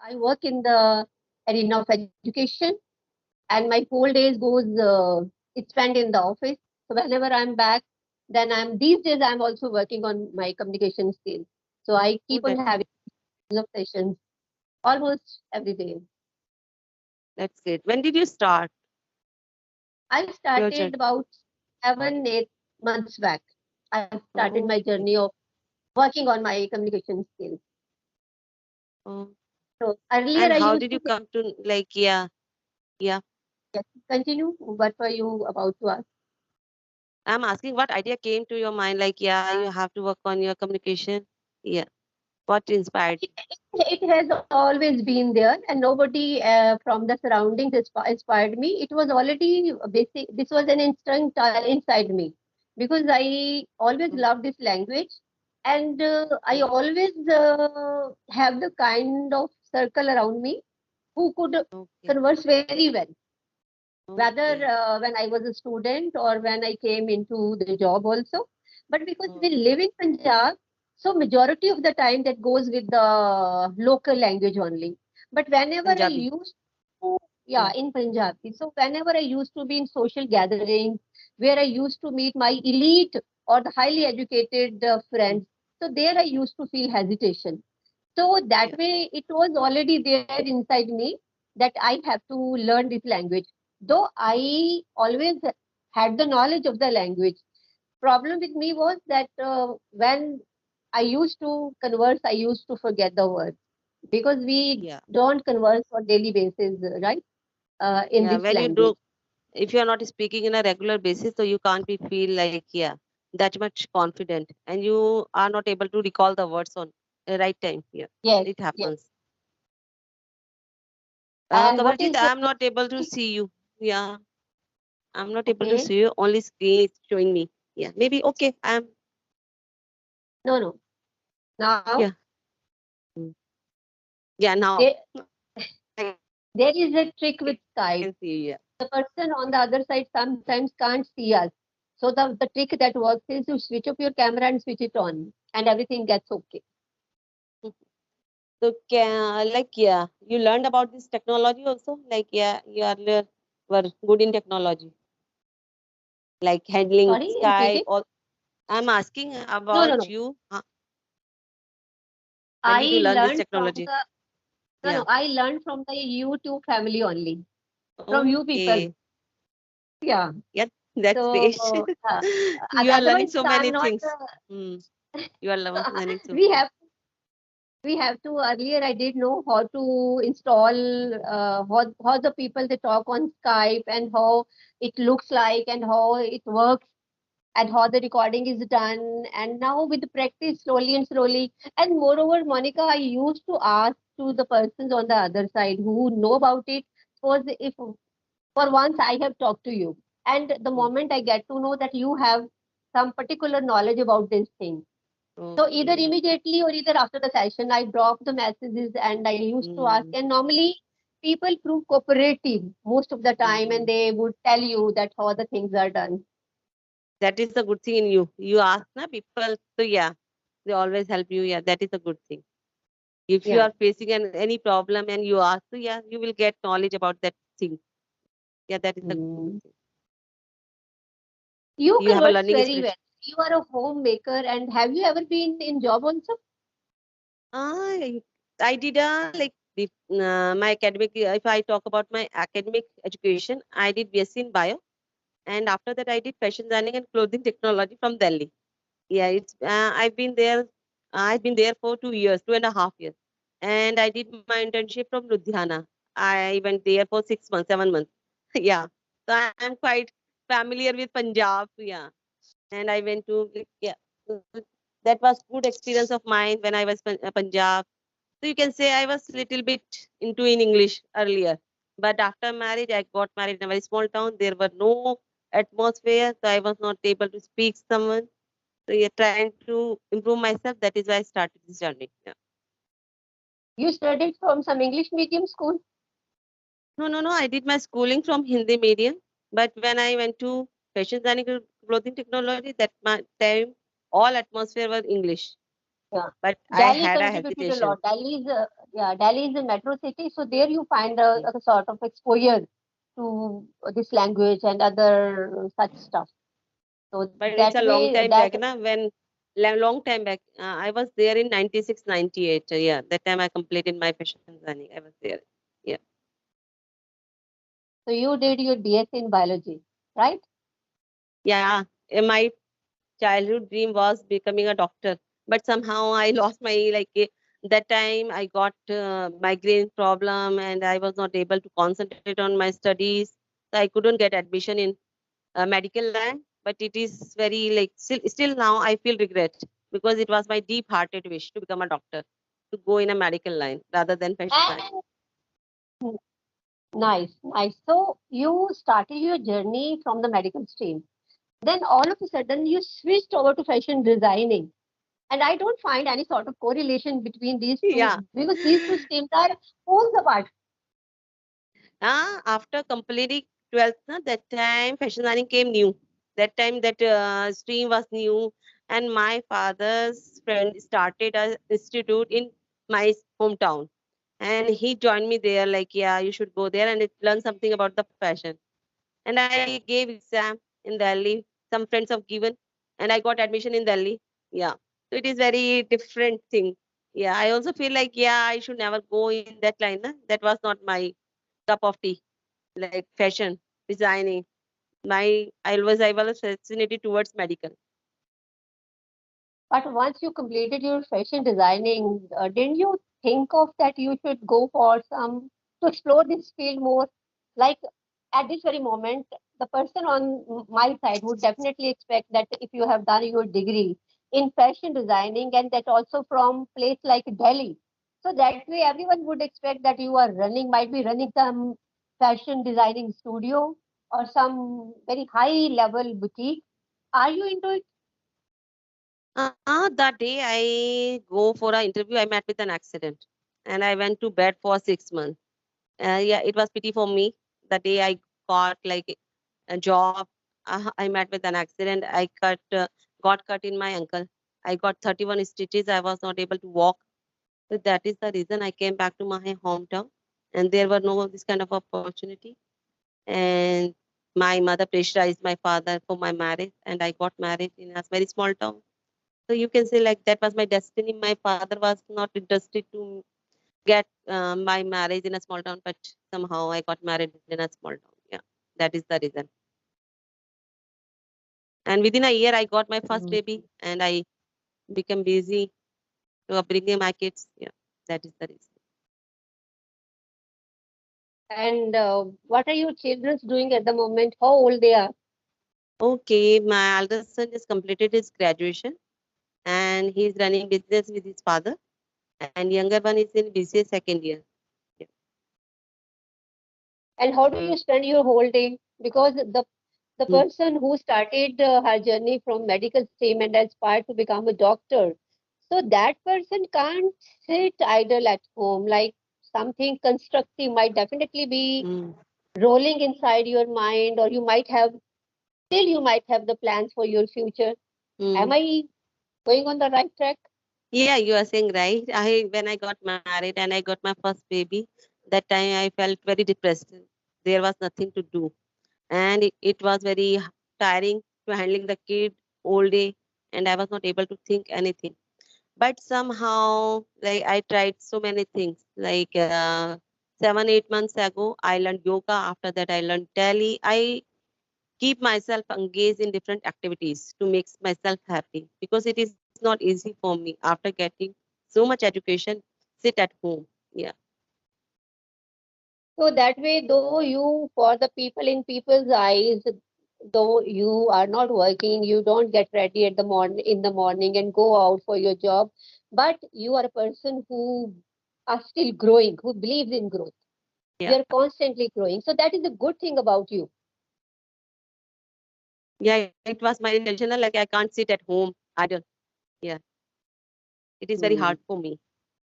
I work in the arena of education, and my whole days goes it's spent in the office. So whenever I'm back, then I'm these days I'm also working on my communication skills. So I Oh, keep on having sessions almost every day. that's great. When did you start I your started journey? about 7, 8 months back. I started my Okay. journey of working on my communication skills. Oh. So earlier And I how used did to you come to like, yeah, yeah. yes, continue. What were you about to ask? I'm asking what idea came to your mind? Like, yeah, you have to work on your communication. Yeah. What inspired you? It has always been there, and nobody from the surroundings inspired me. It was already basic. This was an instinct inside me because I always Oh, loved this language, and I oh, always have the kind of circle around me who could okay. converse very well, whether Okay. when I was a student or when I came into the job also. But because we Oh, live in Punjab, so majority of the time that goes with the local language only. But whenever I Punjabi. used to, Yeah. yeah, in Punjabi, so whenever I used to be in social gatherings where I used to meet my elite or the highly educated Mm, friends, so there I used to feel hesitation. So that yeah. way, it was already there inside me that I have to learn this language. Though I always had the knowledge of the language, problem with me was that when I used to converse, I used to forget the words because we Yeah. don't converse on daily basis, right? In Yeah. this When you language. do, if you're not speaking in a regular basis, so you can't be feel like, yeah, that much confident, and you are not able to recall the words on the right time. Yeah. Yes, It yes. happens. And what Kavaljit, is I'm not able to see you. Yeah. I'm not able to okay? see you. Only screen is showing me. Yeah. Maybe okay. No, no. Now Yeah. Mm. Yeah. Now there, I there is a trick with Skype. can see you. Yeah. The person on the other side sometimes can't see us. So the trick that works is you switch off your camera and switch it on, and everything gets okay. So, like, yeah, you learned about this technology also. Like, yeah, you earlier were good in technology, like handling Sorry, repeat Skype. it. Or I'm asking No, no, about no. you. When did you I learn this learned from technology? the no, Yeah. no. I learned from the YouTube family only, from you people. Okay. Yeah. Yeah, that's So great. You are learning otherwise, so I'm many not. things. Hmm. You are learning so. We have to earlier I did know how to install how the people they talk on Skype and how it looks like and how it works and how the recording is done. And now with the practice, slowly and slowly. And moreover, Monica, I used to ask to the persons on the other side who know about it. Suppose if for once I have talked to you, and the Hmm. moment I get to know that you have some particular knowledge about this thing. So either Okay. immediately or either after the session, I drop the messages and I used to ask. Hmm. And normally people prove cooperative most of the time and Hmm. they would tell you that how the things are done. That is the good thing in you. You ask na people, so yeah, they always help you. Yeah, that is a good thing. If you Yeah. are facing any problem and you ask, so yeah, you will get knowledge about that thing. Yeah, that is a good Mm. thing. You You have a converse learning very spirit. well. You are a homemaker, and have you ever been in job also? I I did like my academic. If I talk about my academic education, I did B.Sc in bio, and after that I did fashion designing and clothing technology from Delhi. Yeah, it's I've been there for 2 years, 2.5 years, and I did my internship from Ludhiana. I went there for 6 months, 7 months. Yeah, so I'm quite familiar with Punjab. Yeah, and I went to like, yeah, so that was good experience of mine when I was Punjab. So you can say I was little bit into in English earlier, but after marriage, I got married in a very small town. There were no atmosphere, so I was not able to speak someone. So you're trying to improve myself. That is why I started this journey. Yeah. You studied from some English medium school? No, no, no. I did my schooling from Hindi medium, but when I went to fashion designing and clothing technology, that my time all atmosphere was English. Yeah. but I Delhi had a contributed a hesitation. lot. Delhi is a metro city, so there you find Mm. a sort of exposure to this language and other such stuff. So But it's that a long way, time that back, na, when long time back. I was there in 96, 98. Yeah, that time I completed my fashion designing. I was there. Yeah. so you did your BS in biology, right? Yeah. My childhood dream was becoming a doctor, but somehow I lost my that time I got migraine problem and I was not able to concentrate on my studies. So I couldn't get admission in medical line, but it is very like still now I feel regret because it was my deep hearted wish to become a doctor, to go in a medical line rather than fashion designing. And nice, nice. So you started your journey from the medical stream. Then all of a sudden you switched over to fashion designing. And I don't find any sort of correlation between these two Yeah. because these two streams are poles apart. After completing 12th, na, that time fashion designing came new. That time that stream was new, and my father's friend started a institute in my hometown, and he joined me there. Like, yeah, you should go there and learn something about the fashion. And I gave exam in Delhi. Some friends have given, and I got admission in Delhi. Yeah, so it is very different thing. Yeah, I also feel like yeah, I should never go in that line. Na? That was not my cup of tea, like fashion designing. I was fascinated towards medical. But once you completed your fashion designing, didn't you think of that you should go for some to explore this field more? Like at this very moment, the person on my side would definitely expect that if you have done your degree in fashion designing and that also from place like Delhi, so that way everyone would expect that you are running, might be running some fashion designing studio or some very high level boutique. Are you into it? That day I go for an interview, I met with an accident, and I went to bed for 6 months. Yeah, it was pity for me. The day I got like a job, I met with an accident. Got cut in my ankle. I got 31 stitches. I was not able to walk. So that is the reason I came back to my hometown, and there were no this kind of opportunity. And my mother pressurized my father for my marriage, and I got married in a very small town. So you can say like that was my destiny. My father was not interested to get my marriage in a small town, but somehow I got married in a small town. Yeah, that is the reason. And within a year, I got my first baby, and I became busy to upbringing my kids. Yeah, that is the reason. And what are your children doing at the moment? How old they are? Okay, my eldest son just completed his graduation, and he's running business with his father. And younger one is in BCA second year. Yeah. And how do you spend your whole day? Because the Hmm. person who started her journey from medical stream and aspired to become a doctor, so that person can't sit idle at home. Like something constructive might definitely be Hmm. rolling inside your mind, or you might have the plans for your future. Am Hmm. I going on the right track? Yeah, you are saying right. I when I got married and I got my first baby, that time I felt very depressed. There was nothing to do, and it was very tiring to handling the kid all day, and I was not able to think anything. But somehow, like I tried so many things. Like 7, 8 months ago, I learned yoga. After that, I learned tally. I keep myself engaged in different activities to make myself happy because it is not easy for me after getting so much education sit at home. Yeah. So that way, though you, for the people in people's eyes, though you are not working, you don't get ready at the morning in the morning and go out for your job, but you are a person who are still growing, who believes in growth. Yeah. You're constantly growing. So that is a good thing about you. Yeah, it was my intentional, like I can't sit at home idle. Yeah, it is very Hmm. hard for me.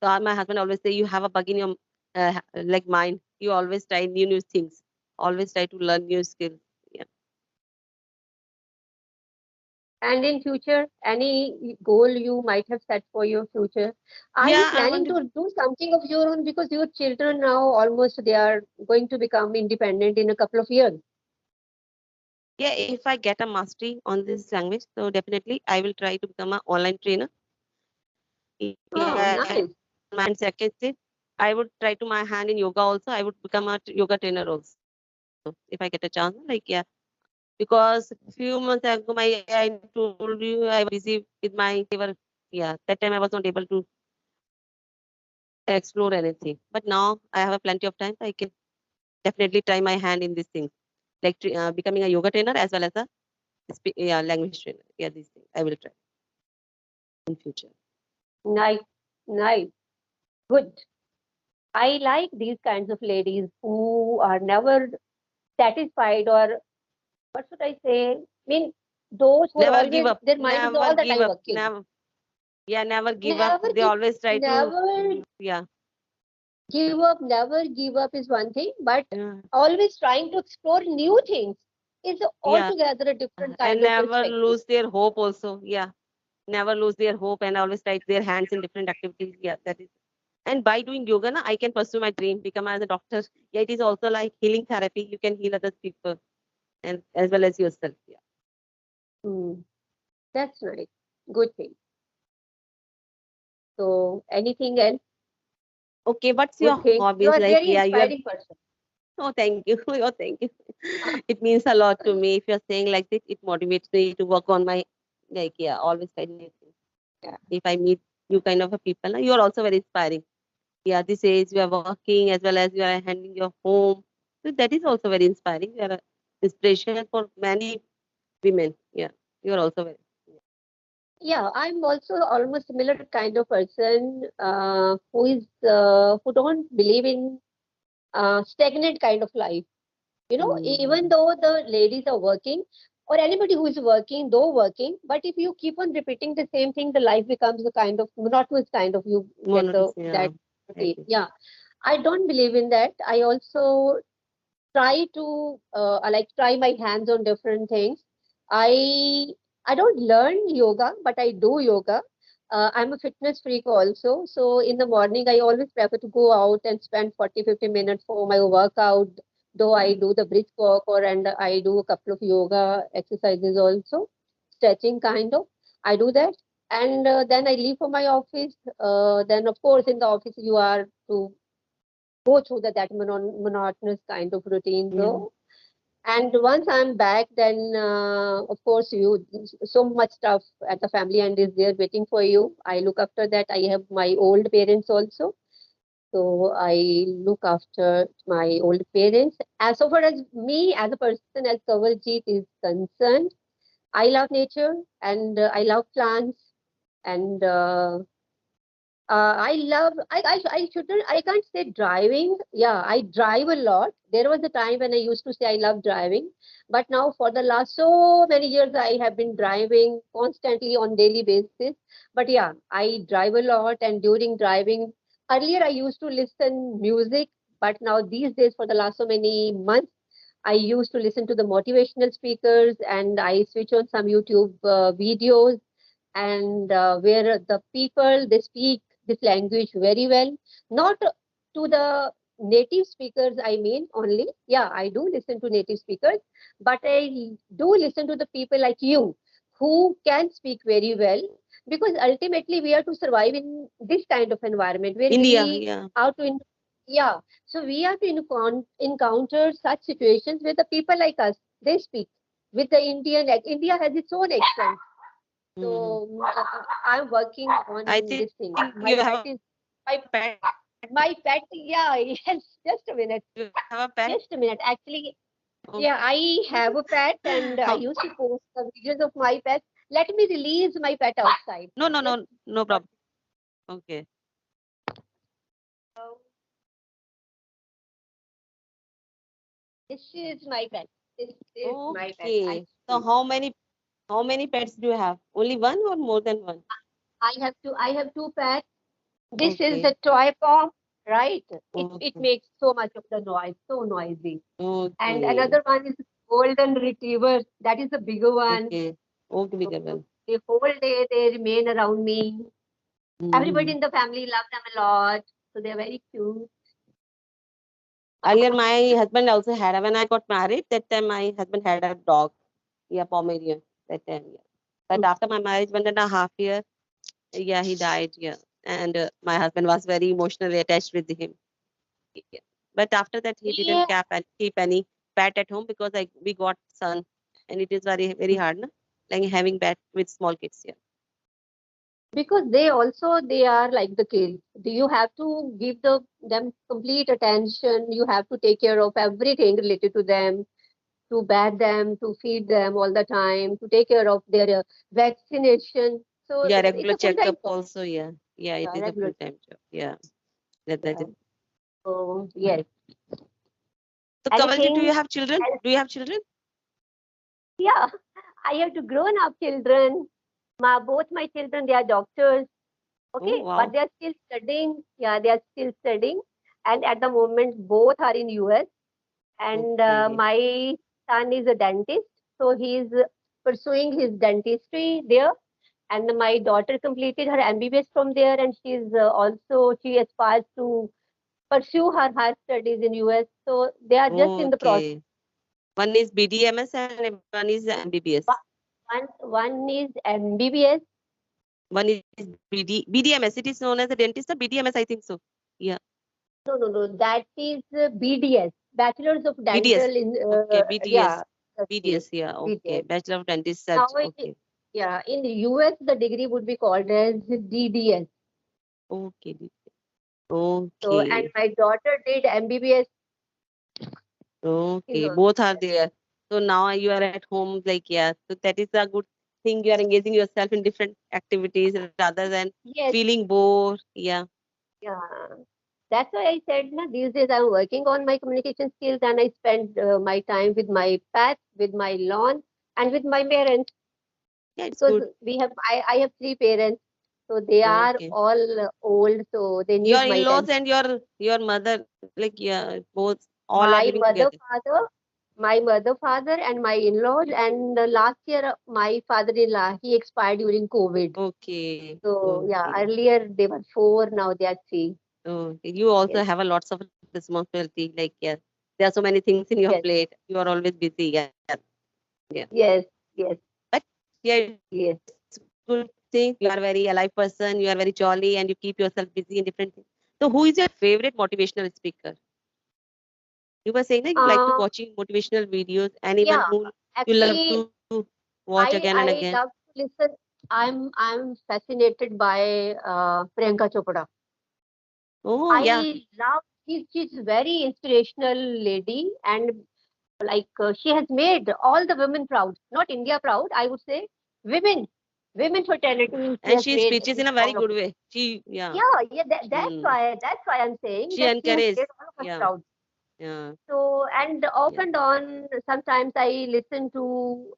So my husband always say you have a bug in your like mind. You always try new things, always try to learn new skills. Yeah. And in future, any goal you might have set for your future? Are you Yeah, I planning want to. to do something of your own? Because your children now almost they are going to become independent in a couple of years. Yeah, if I get a mastery on this language, so definitely I will try to become an online trainer. Oh, Yeah, nice. my second stage, I would try to my hand in yoga also. I would become a yoga trainer also if I get a chance. Like yeah, because few months ago, I told you I was busy with my whatever. Yeah, that time I was not able to explore anything. But now I have a plenty of time. I can definitely try my hand in these things, like becoming a yoga trainer as well as a language trainer. Yeah, these things I will try in future. Nice, nice, good. I like these kinds of ladies who are never satisfied, or what should I say? I mean, those who are Never give always, up. their mind is Never all the give time up. working. Never. Yeah, never give up. Never They give, always try to. never Yeah. give up, never give up is one thing, but Yeah. always trying to explore new things is Yeah. altogether a different And kind of never perspective. lose their hope also. Yeah. Never lose their hope and always try their hands in different activities. Yeah, that is. And by doing yoga, na, I can pursue my dream, become as a doctor. Yeah, it is also like healing therapy. You can heal other people and as well as yourself. Yeah. Hmm, that's nice. Good thing. So, anything else? Okay, what's Good your thing. You hobbies are like? very Yeah, you have. inspiring person. Oh, thank you. Oh, thank you. It means a lot to me. If you're saying like this, it motivates me to work on my like yeah, always try new things. Yeah. If I meet you kind of a people, na, you are also very inspiring. Yeah, this age you are working as well as you are handling your home. So that is also very inspiring. You are an inspiration for many women. Yeah, you are also very. Yeah, I'm also almost similar kind of person who don't believe in stagnant kind of life. You know, even Mm, though the ladies are working, or anybody who is working, though working, but if you keep on repeating the same thing, the life becomes a kind of monotonous kind of, you get the monotonous. Yeah, that routine. agree. Yeah, I don't believe in that. I also try to like try my hands on different things. I i don't learn yoga, but I do yoga. I'm a fitness freak also, so in the morning I always prefer to go out and spend 40-50 minutes for my workout, though I do the brisk walk, or and I do a couple of yoga exercises also, stretching kind of. I do that, and then I leave for my office. Then of course in the office you are to go through that monotonous kind of routine Yeah. though. And once I'm back, then of course you so much stuff at the family end is there waiting for you. I look after that. I have my old parents also, so I look after my old parents. As so far as me as a person, as Kavaljeet is concerned, I love nature, and I love plants, and I shouldn't, I can't say driving. Yeah, I drive a lot. There was a time when I used to say I love driving, but now for the last so many years I have been driving constantly on daily basis. But yeah, I drive a lot, and during driving, earlier I used to listen music, but now these days for the last so many months I used to listen to the motivational speakers, and I switch on some YouTube videos, and where the people they speak this language very well, not to the native speakers, I mean, only. Yeah, I do listen to native speakers, but I do listen to the people like you who can speak very well, because ultimately we are to survive in this kind of environment where India. we Yeah. are to yeah, so we have to encounter such situations where the people like us they speak with the Indian, like India has its own accent. Mm. So I'm working I on think this thing. you have My a pet pet. is my pet. Yeah, yes. Just a minute. You have a pet. Just a minute. Actually, Oh. yeah, I have a pet, and I How? used to post the videos of my pet. Let me release my pet outside. No, no, Just no, no problem. Okay. this is my pet. This is my pet. Okay. So how many pets do you have? Only one or more than one? I have two pets. This is Okay. the toy pom, right? It Okay. makes so much of the noise, so noisy. And Okay. another one is golden retriever. That is the bigger one. Okay. Okay, bigger So one. the whole day they remain around me. Everybody Mm-hmm. in the family love them a lot. So they're very cute. Earlier, my husband also had, when I got married, that time my husband had a dog, yeah, Pomeranian, that time, yeah. But Mm. after my marriage, 1.5 years, yeah, he died, yeah. And my husband was very emotionally attached with him. Yeah. But after that, he didn't Yeah, keep any pet at home because we got son, and it is very very hard, no? Like having pet with small kids. Yeah. because they are like the kids. You have to give them complete attention. You have to take care of everything related to them, to bath them, to feed them all the time, to take care of their vaccination. So Yeah, it's regular a full time checkup job. also. Yeah, yeah, it Yeah, is a regular. full time job. Yeah, that Yeah. is. So yes. So, Kavalji, do you Anything have children? else? Do you have children? Yeah, I have two grown up children. Both my children, they are doctors. Oh, Okay, but wow. they are still studying. Yeah, they are still studying, and at the moment, both are in US. And Okay. my son is a dentist, so he is pursuing his dentistry there. And my daughter completed her MBBS from there, and she aspires to pursue her higher studies in US. So they are just in the process. Okay. One is BDMS and one is MBBS. One is MBBS. One is BDMS. It is known as a dentist or BDMS, I think so. Yeah. No. That is BDS, Bachelor's of BDS. Dental in Okay, BDS. yeah, that's it, BDS, yeah, okay. BDS. Bachelor of Dentist Now, Search. Okay. in the US, the degree would be called as DDS. Okay. So, and Okay. my daughter did MBBS. Is Okay. also Both are there. there. So now you are at home, like, yeah. So that is a good thing. You are engaging yourself in different activities rather than Yes, feeling bored. Yeah. yeah. That's why I said, na, these days I'm working on my communication skills and I spend my time with my pets, with my lawn, and with my parents. Yeah, it's Because good. I have three parents, so they are Okay. all old, so they Your need my in-laws attention. and your mother, like, yeah, both all are My living mother, together. father, my mother, father, and my in-laws. And last year, my father-in-law, he expired during COVID. Okay. So yeah, Okay. earlier they were four, now they are three. Okay. You also Yes, have a lots of responsibility. Like, yeah, there are so many things in your yes, plate. You are always busy. Yeah. Yeah. yes, yes, But yeah, it's good yes. thing. You are very alive person. You are very jolly and you keep yourself busy in different things. So who is your favorite motivational speaker? You were saying that you like to Uh, watching motivational videos. Anyone yeah, who you love actually, to watch again and I again? love to listen. I'm fascinated by Priyanka Chopra. Oh yeah. I love she's very inspirational lady, and like she has made all the women proud, not India proud, I would say. women Women fraternity, she And has she made speeches in with a very all of good us. way. Yeah. Yeah, Mm. that's why I'm saying She that she has encouraged. made all of us Yeah. proud. Yeah. So, and off Yeah. and on, sometimes I listen to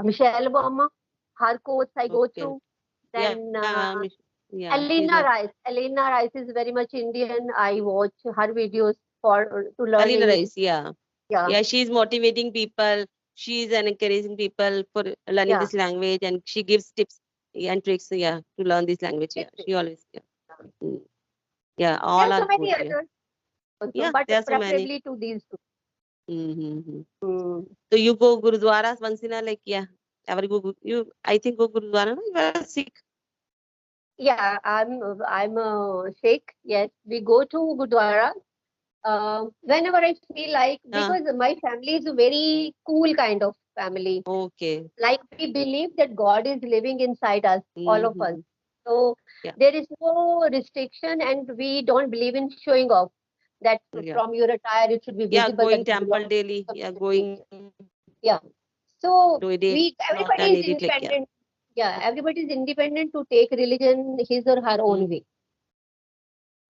Michelle Obama, her quotes I go Okay. through. Yeah. Then Yeah. She's a Elena Rice is very much Indian. I watch her videos for to learn Alina English. Rice. Yeah. Yeah, Yeah. She's motivating people. She's an encouraging people for learning yeah. this language, and she gives tips and tricks. Yeah, to learn this language. Yeah. She always. Yeah. Mm. Yeah. There All are are so good. many Yeah. others also, Yeah. but There are so many. preferably to these two. Mm-hmm. Mm. So you go Gurudwaras once in a, like, yeah. Ever go you? I think go Gurudwara. No? You are Sikh. Yeah, I'm a Sikh. Yes, we go to Gurdwara whenever I feel like, because my family is a very cool kind of family. Okay. Like we believe that God is living inside us, all of us. Mm-hmm. So Yeah. there is no restriction, and we don't believe in showing off. That Yeah. from your attire it should be Yeah. visible that Going you belong temple to daily. the Yeah. community. Going Yeah. do So a day. we Not everybody an is edit, like, yeah. independent. Yeah, everybody is independent to take religion his or her Mm. own way.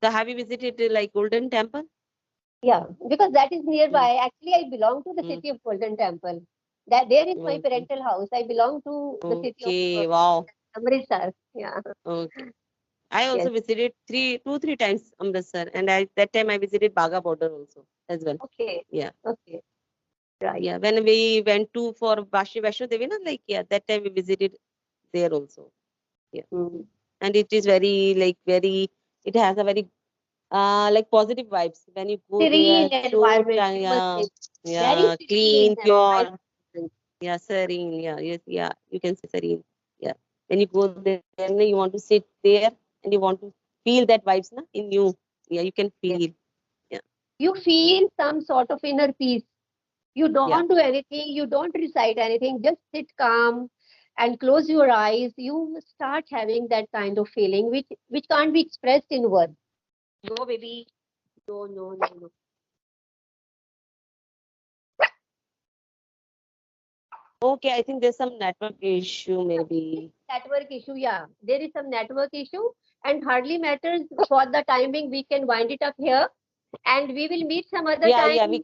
So have you visited like Golden Temple? Yeah, because that is Mm. nearby. Actually, I belong to the Mm. city of Golden Temple. That there is my Okay. parental house. I belong to the city of Okay. Wow. Amritsar. Yeah. Okay. I also Yes. visited 3 times Amritsar, and I that time I visited Baga border also as well. Okay. Yeah. Okay. Right. Yeah, when we went to for Vaishno Devi, na, like yeah, that time we visited there also. Yeah, Mm. and it is very like very. It has a very like positive vibes when you go there. Serene So environment, you must yeah, say. Very yeah, serene clean, and nice. pure. Yeah, serene. Yeah, yes, yeah. You can say serene. Yeah. When you go there, na, you want to sit there and you want to feel that vibes, na, in you. Yeah, you can Yes. feel. Yeah, You feel some sort of inner peace. You yeah, don't do anything, you don't recite anything, just sit calm and close your eyes. You start having that kind of feeling which can't be expressed in words. No, baby. No, no, no, no. okay, I think there's some network issue maybe. Network issue, yeah. There is some network issue and hardly matters for the timing. We can wind it up here and we will meet some other Yeah, time yeah, we